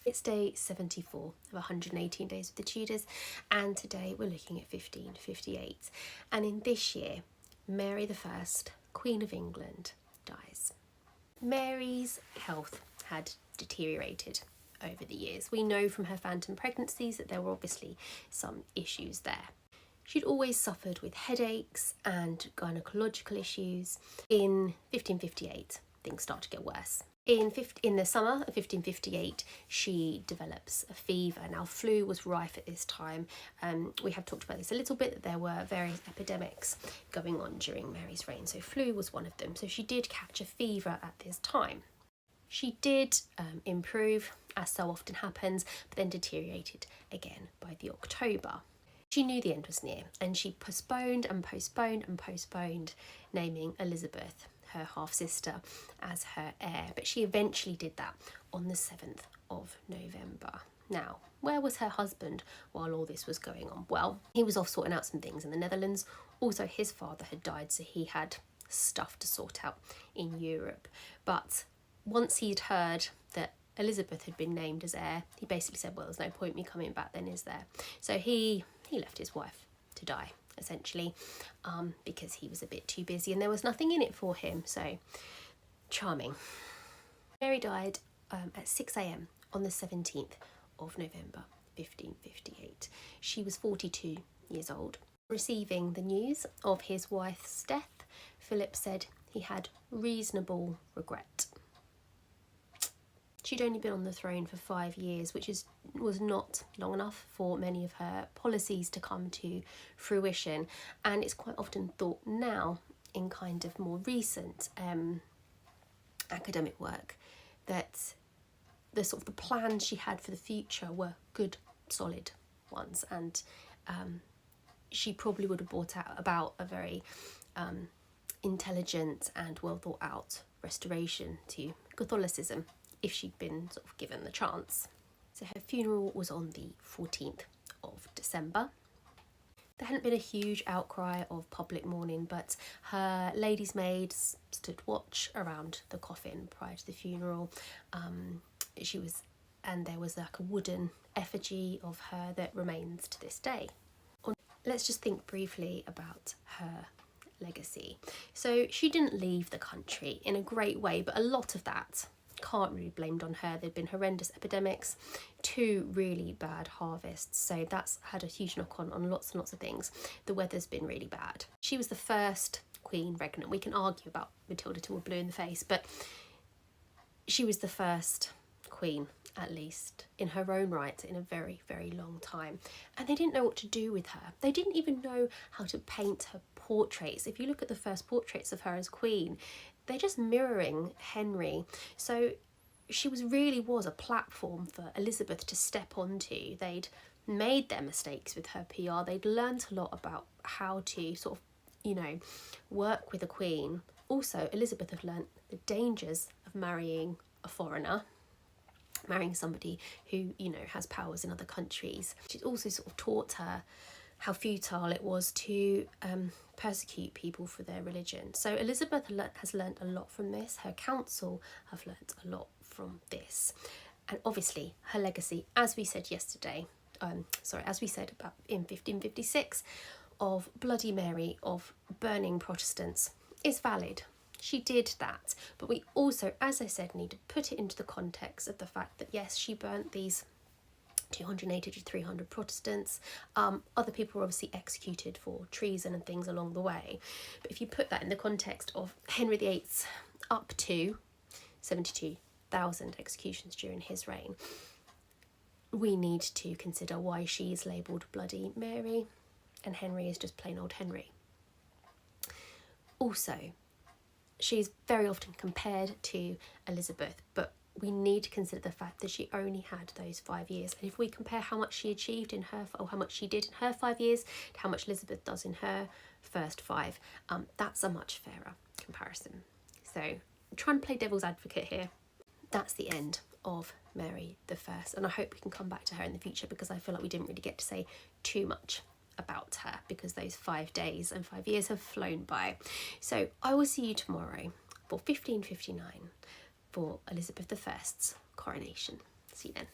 It's day 74 of 118 days with the Tudors, and today we're looking at 1558. And in this year, Mary I, Queen of England, dies. Mary's health had deteriorated over the years. We know from her phantom pregnancies that there were obviously some issues there. She'd always suffered with headaches and gynecological issues. In 1558, things start to get worse. In the summer of 1558, she develops a fever. Now, flu was rife at this time. We have talked about this a little bit, that there were various epidemics going on during Mary's reign. So flu was one of them. So she did catch a fever at this time. She did improve, as so often happens, but then deteriorated again by the October. She knew the end was near, and she postponed and postponed and postponed naming Elizabeth, her half-sister, as her heir, but she eventually did that on the 7th of November. Now, where was her husband while all this was going on? Well, he was off sorting out some things in the Netherlands. Also, his father had died, so he had stuff to sort out in Europe. But once he'd heard that Elizabeth had been named as heir, he basically said, well, there's no point me coming back then, is there? So he left his wife to die, essentially, because he was a bit too busy and there was nothing in it for him. So charming. Mary died at 6 a.m. on the 17th of November 1558. She was 42 years old. Receiving the news of his wife's death, Philip said he had reasonable regret. She'd only been on the throne for 5 years, which was not long enough for many of her policies to come to fruition. And it's quite often thought now, in kind of more recent academic work, that the sort of the plans she had for the future were good, solid ones. And she probably would have brought about a very intelligent and well thought out restoration to Catholicism, if she'd been sort of given the chance. So her funeral was on the 14th of December. There hadn't been a huge outcry of public mourning, but her lady's maids stood watch around the coffin prior to the funeral. And there was like a wooden effigy of her that remains to this day. Let's just think briefly about her legacy. So she didn't leave the country in a great way, but a lot of that can't really be blamed on her. There'd been horrendous epidemics, 2 really bad harvests, so that's had a huge knock on lots and lots of things. The weather's been really bad. She was the first queen regnant. We can argue about Matilda till we're blue in the face, but she was the first queen, at least in her own right, in a very, very long time. And they didn't know what to do with her. They didn't even know how to paint her portraits. If you look at the first portraits of her as queen, they're just mirroring Henry. So she really was a platform for Elizabeth to step onto. They'd made their mistakes with her PR. They'd learnt a lot about how to sort of, work with a queen. Also, Elizabeth had learnt the dangers of marrying a foreigner, marrying somebody who, has powers in other countries. She's also sort of taught her how futile it was to persecute people for their religion. So Elizabeth has learnt a lot from this. Her council have learnt a lot from this. And obviously her legacy, as we said yesterday, as we said about in 1556, of Bloody Mary, of burning Protestants, is valid. She did that. But we also, as I said, need to put it into the context of the fact that, yes, she burnt these 280 to 300 Protestants. Other people were obviously executed for treason and things along the way. But if you put that in the context of Henry VIII's up to 72,000 executions during his reign, we need to consider why she's labelled Bloody Mary and Henry is just plain old Henry. Also, she's very often compared to Elizabeth, but we need to consider the fact that she only had those 5 years. And if we compare how much she achieved in her, or how much she did in her 5 years, to how much Elizabeth does in her first 5, that's a much fairer comparison. So try and play devil's advocate here. That's the end of Mary I, and I hope we can come back to her in the future, because I feel like we didn't really get to say too much about her, because those 5 days and 5 years have flown by. So I will see you tomorrow for 1559 for Elizabeth I's coronation. See you then.